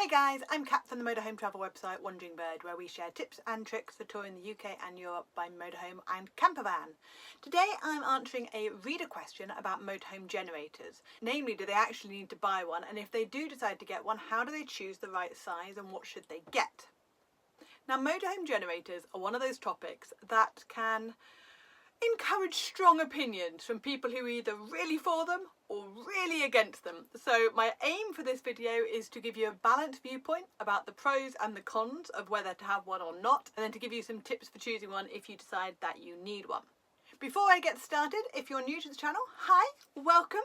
Hey guys, I'm Kat from the Motorhome travel website Wandering Bird, where we share tips and tricks for touring the UK and Europe by motorhome and campervan. Today I'm answering a reader question about motorhome generators. Namely, do they actually need to buy one, and if they do decide to get one, how do they choose the right size and what should they get? Now, motorhome generators are one of those topics that can encourage strong opinions from people who are either really for them or really against them. So my aim for this video is to give you a balanced viewpoint about the pros and the cons of whether to have one or not, and then to give you some tips for choosing one if you decide that you need one. Before I get started, if you're new to the channel, hi, welcome.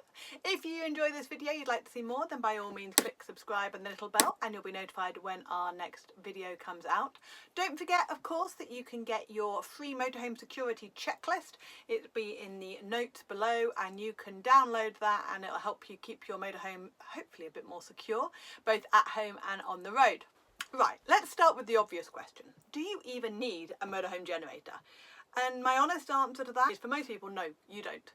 If you enjoy this video, you'd like to see more, then by all means click subscribe and the little bell and you'll be notified when our next video comes out. Don't forget, of course, that you can get your free motorhome security checklist. It'll be in the notes below and you can download that and it'll help you keep your motorhome hopefully a bit more secure, both at home and on the road. Right, let's start with the obvious question. Do you even need a motorhome generator? And my honest answer to that is, for most people, no, you don't.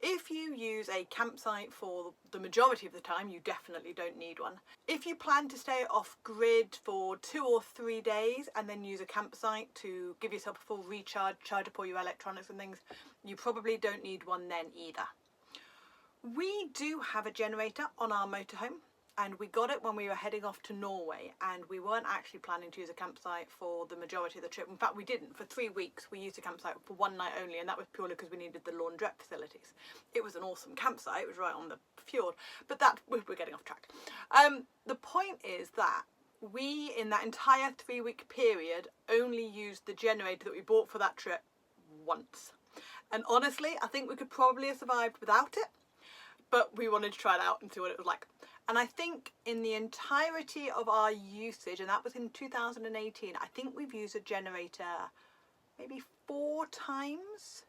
If you use a campsite for the majority of the time, you definitely don't need one. If you plan to stay off grid for 2 or 3 days and then use a campsite to give yourself a full recharge, charge up all your electronics and things, you probably don't need one then either. We do have a generator on our motorhome, and we got it when we were heading off to Norway, and we weren't actually planning to use a campsite for the majority of the trip. In fact, we didn't. For 3 weeks we used a campsite for one night only, and that was purely because we needed the laundrette facilities. It was an awesome campsite, it was right on the fjord, but that we're getting off track. The point is that we, in that entire 3-week period, only used the generator that we bought for that trip once. And honestly, I think we could probably have survived without it, but we wanted to try it out and see what it was like. And I think in the entirety of our usage, and that was in 2018, I think we've used a generator maybe 4 times,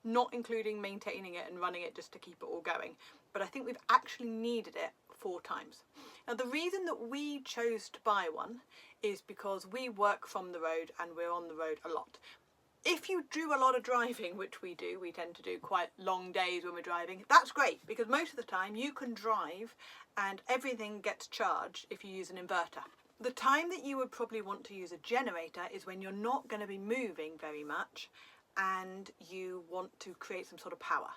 not including maintaining it and running it just to keep it all going. But I think we've actually needed it 4 times. Now, the reason that we chose to buy one is because we work from the road and we're on the road a lot. If you do a lot of driving, which we do, we tend to do quite long days when we're driving, that's great, because most of the time you can drive and everything gets charged if you use an inverter. The time that you would probably want to use a generator is when you're not going to be moving very much and you want to create some sort of power.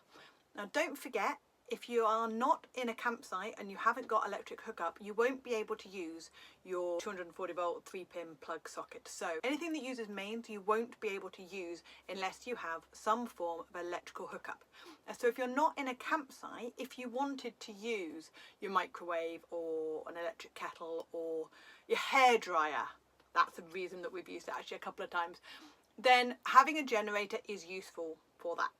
Now, don't forget, if you are not in a campsite and you haven't got electric hookup, you won't be able to use your 240 volt 3-pin plug socket. So anything that uses mains you won't be able to use unless you have some form of electrical hookup. And so if you're not in a campsite, if you wanted to use your microwave or an electric kettle or your hairdryer, that's the reason that we've used it actually a couple of times, then having a generator is useful for that.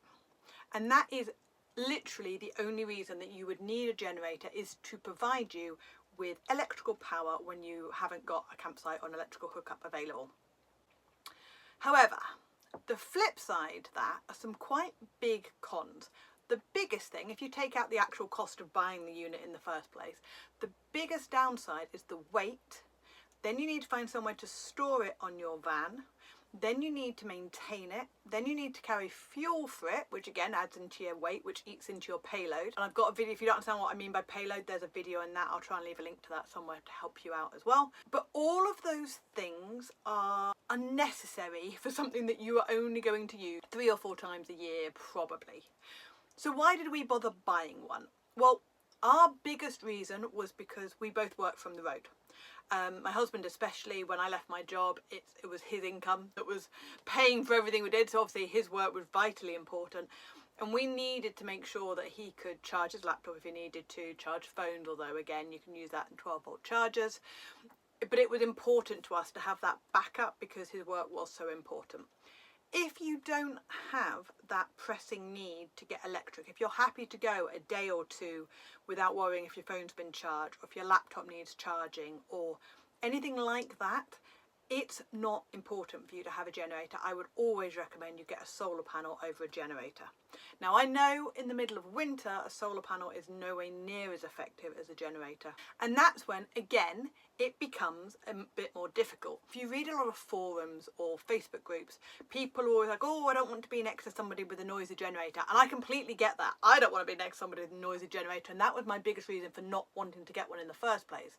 And that is literally the only reason that you would need a generator, is to provide you with electrical power when you haven't got a campsite or an electrical hookup available. However, the flip side to that are some quite big cons. The biggest thing, if you take out the actual cost of buying the unit in the first place, the biggest downside is the weight. Then you need to find somewhere to store it on your van. Then you need to maintain it. Then you need to carry fuel for it, which again adds into your weight, which eats into your payload. And I've got a video, if you don't understand what I mean by payload, there's a video in that. I'll try and leave a link to that somewhere to help you out as well. But all of those things are unnecessary for something that you are only going to use 3 or 4 times a year, probably. So why did we bother buying one? Well, our biggest reason was because we both work from the road. My husband, especially, when I left my job, it was his income that was paying for everything we did, so obviously his work was vitally important, and we needed to make sure that he could charge his laptop if he needed to, charge phones, although again you can use that in 12-volt chargers, but it was important to us to have that backup because his work was so important. If you don't have that pressing need to get electric, if you're happy to go a day or 2 without worrying if your phone's been charged or if your laptop needs charging or anything like that, it's not important for you to have a generator. I would always recommend you get a solar panel over a generator. Now, I know in the middle of winter a solar panel is nowhere near as effective as a generator, and that's when again it becomes a bit more difficult. If you read a lot of forums or Facebook groups, people are always like, oh, I don't want to be next to somebody with a noisy generator, and I completely get that. I don't want to be next to somebody with a noisy generator, and that was my biggest reason for not wanting to get one in the first place.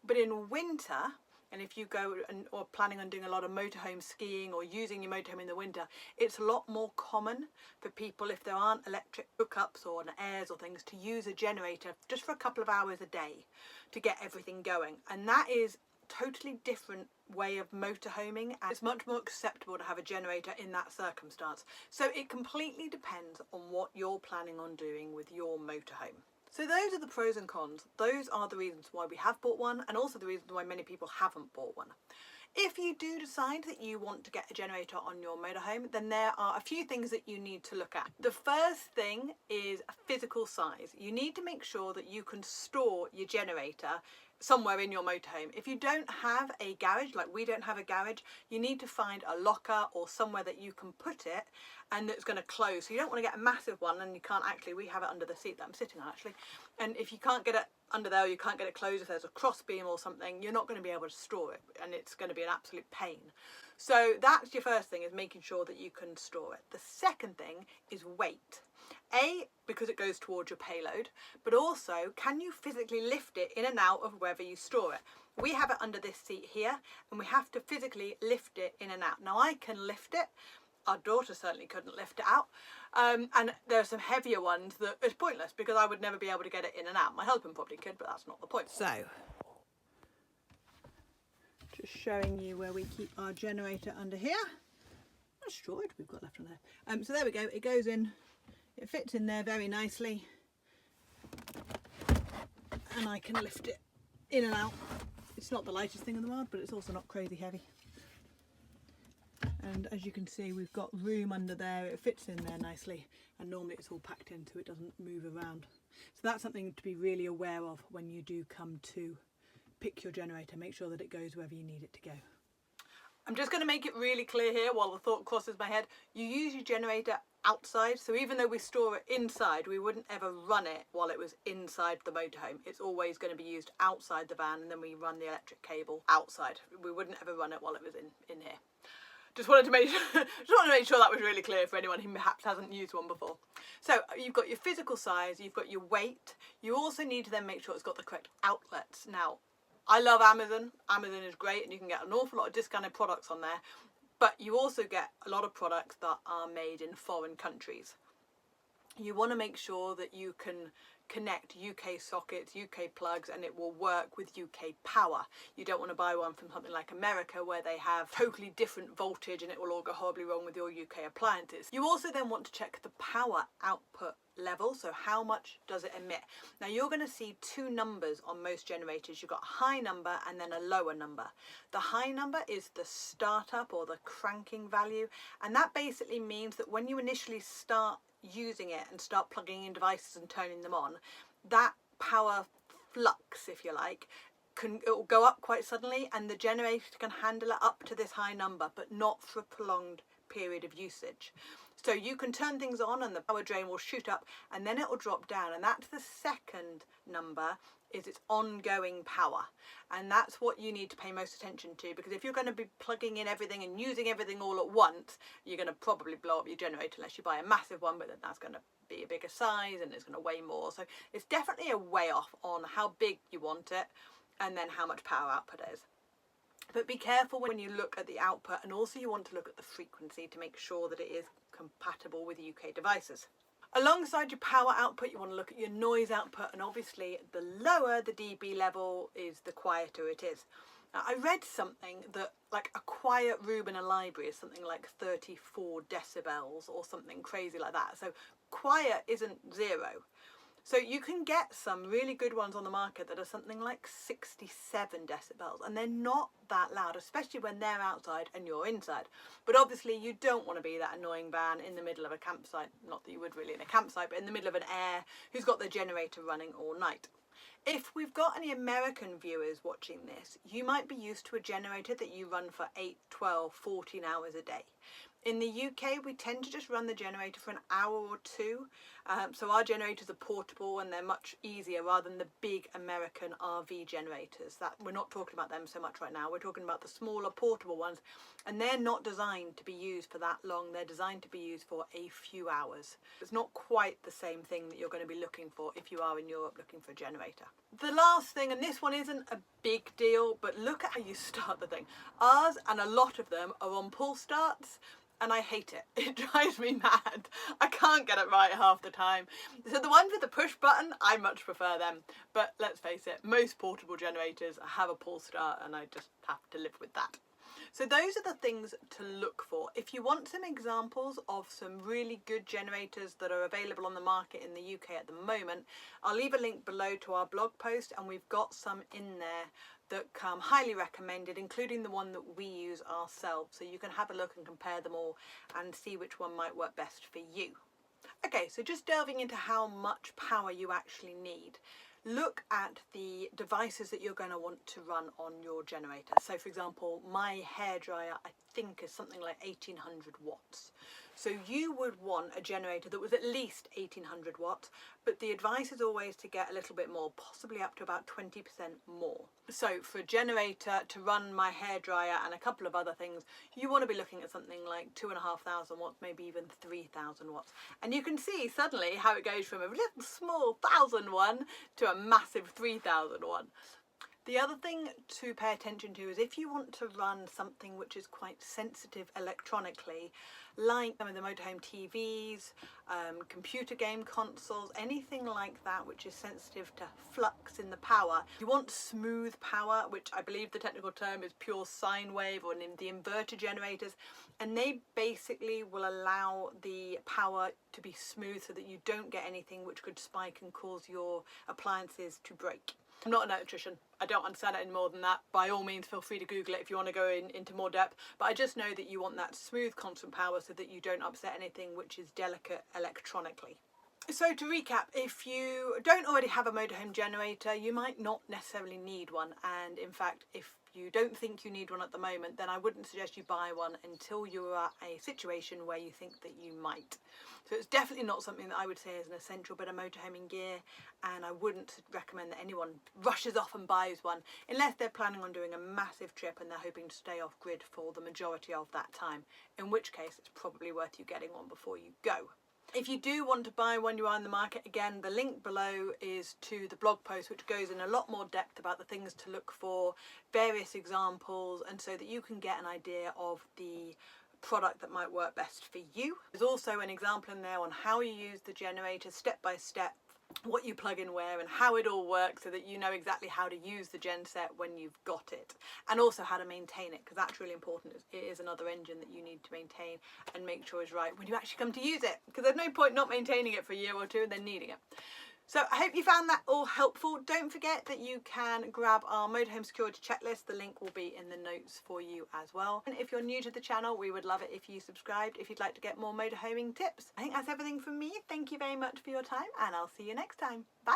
But in winter, and if you go or planning on doing a lot of motorhome skiing or using your motorhome in the winter, it's a lot more common for people, if there aren't electric hookups or airs or things, to use a generator just for a couple of hours a day to get everything going. And that is totally different way of motorhoming, and it's much more acceptable to have a generator in that circumstance. So it completely depends on what you're planning on doing with your motorhome. So those are the pros and cons. Those are the reasons why we have bought one, and also the reasons why many people haven't bought one. If you do decide that you want to get a generator on your motorhome, then there are a few things that you need to look at. The first thing is physical size. You need to make sure that you can store your generator somewhere in your motorhome. If you don't have a garage, like we don't have a garage, you need to find a locker or somewhere that you can put it and that's going to close. So you don't want to get a massive one, and you can't actually, we have it under the seat that I'm sitting on actually, and if you can't get it under there, or you can't get it closed, if there's a cross beam or something, you're not going to be able to store it, and it's going to be an absolute pain. So that's your first thing, is making sure that you can store it. The second thing is weight. Because it goes towards your payload, but also, can you physically lift it in and out of wherever you store it? We have it under this seat here, and we have to physically lift it in and out. Now I can lift it. Our daughter certainly couldn't lift it out. And there are some heavier ones that it's pointless, because I would never be able to get it in and out. My husband probably could, but that's not the point. So, just showing you where we keep our generator under here. Not sure what we've got left on there. So there we go. It goes in. It fits in there very nicely, and I can lift it in and out. It's not the lightest thing in the world, but it's also not crazy heavy. And as you can see, we've got room under there. It fits in there nicely, and normally it's all packed in so it doesn't move around. So that's something to be really aware of when you do come to pick your generator. Make sure that it goes wherever you need it to go. I'm just going to make it really clear here while the thought crosses my head. You use your generator outside, so even though we store it inside, we wouldn't ever run it while it was inside the motorhome. It's always going to be used outside the van, and then we run the electric cable outside. We wouldn't ever run it while it was in here. Just wanted to make sure that was really clear for anyone who perhaps hasn't used one before. So you've got your physical size, you've got your weight. You also need to then make sure it's got the correct outlets. Now, I love Amazon. Amazon is great, and you can get an awful lot of discounted products on there. But you also get a lot of products that are made in foreign countries. You want to make sure that you can connect UK sockets, UK plugs, and it will work with UK power. You don't want to buy one from something like America where they have totally different voltage and it will all go horribly wrong with your UK appliances. You also then want to check the power output level, so how much does it emit? Now you're going to see two numbers on most generators. You've got a high number and then a lower number. The high number is the startup or the cranking value, and that basically means that when you initially start using it and start plugging in devices and turning them on, that power flux, if you like, it will go up quite suddenly, and the generator can handle it up to this high number, but not for a prolonged period of usage. So you can turn things on and the power drain will shoot up, and then it will drop down, and that's the second number, is its ongoing power. And that's what you need to pay most attention to, because if you're going to be plugging in everything and using everything all at once, you're going to probably blow up your generator unless you buy a massive one, but then that's going to be a bigger size and it's going to weigh more. So it's definitely a way off on how big you want it and then how much power output is. But be careful when you look at the output, and also you want to look at the frequency to make sure that it is compatible with UK devices. Alongside your power output, you want to look at your noise output, and obviously the lower the dB level is, the quieter it is. Now, I read something that like a quiet room in a library is something like 34 decibels or something crazy like that. So quiet isn't 0. So you can get some really good ones on the market that are something like 67 decibels, and they're not that loud, especially when they're outside and you're inside. But obviously you don't want to be that annoying van in the middle of a campsite, not that you would really in a campsite, but in the middle of an air who's got their generator running all night. If we've got any American viewers watching this, you might be used to a generator that you run for 8, 12, 14 hours a day. In the UK, we tend to just run the generator for an hour or two. So our generators are portable and they're much easier rather than the big American RV generators. That we're not talking about them so much right now. We're talking about the smaller portable ones, and they're not designed to be used for that long. They're designed to be used for a few hours. It's not quite the same thing that you're going to be looking for if you are in Europe looking for a generator. The last thing, and this one isn't a big deal, but look at how you start the thing. Ours, and a lot of them, are on pull starts, and I hate it. It drives me mad. I can't get it right half the time. So the ones with the push button, I much prefer them. But let's face it, most portable generators have a pull start, and I just have to live with that. So those are the things to look for. If you want some examples of some really good generators that are available on the market in the UK at the moment, I'll leave a link below to our blog post, and we've got some in there that come highly recommended, including the one that we use ourselves. So you can have a look and compare them all and see which one might work best for you. Okay, so just delving into how much power you actually need. Look at the devices that you're going to want to run on your generator. So for example, my hairdryer I think is something like 1800 watts. So you would want a generator that was at least 1800 watts, but the advice is always to get a little bit more, possibly up to about 20% more. So for a generator to run my hairdryer and a couple of other things, you want to be looking at something like 2,500 watts, maybe even 3,000 watts. And you can see suddenly how it goes from a little small 1,000 one to a massive 3,000 one. The other thing to pay attention to is if you want to run something which is quite sensitive electronically, like some of the Motorhome TVs, computer game consoles, anything like that which is sensitive to flux in the power. You want smooth power, which I believe the technical term is pure sine wave, or in the inverter generators, and they basically will allow the power to be smooth so that you don't get anything which could spike and cause your appliances to break. I'm not an electrician, I don't understand it any more than that. By all means, feel free to Google it if you want to go into more depth, but I just know that you want that smooth constant power so that you don't upset anything which is delicate electronically. So to recap, if you don't already have a motorhome generator, you might not necessarily need one, and in fact if you don't think you need one at the moment, then I wouldn't suggest you buy one until you're at a situation where you think that you might. So it's definitely not something that I would say is an essential bit of motorhoming gear, and I wouldn't recommend that anyone rushes off and buys one unless they're planning on doing a massive trip and they're hoping to stay off grid for the majority of that time, in which case it's probably worth you getting one before you go. If you do want to buy one, you are in the market, again, the link below is to the blog post, which goes in a lot more depth about the things to look for, various examples, and so that you can get an idea of the product that might work best for you. There's also an example in there on how you use the generator step by step, what you plug in where and how it all works, so that you know exactly how to use the gen set when you've got it, and also how to maintain it, because that's really important. It is another engine that you need to maintain and make sure is right when you actually come to use it, because there's no point not maintaining it for a year or two and then needing it. So I hope you found that all helpful. Don't forget that you can grab our motorhome security checklist. The link will be in the notes for you as well. And if you're new to the channel, we would love it if you subscribed if you'd like to get more motorhoming tips. I think that's everything from me. Thank you very much for your time, and I'll see you next time. Bye.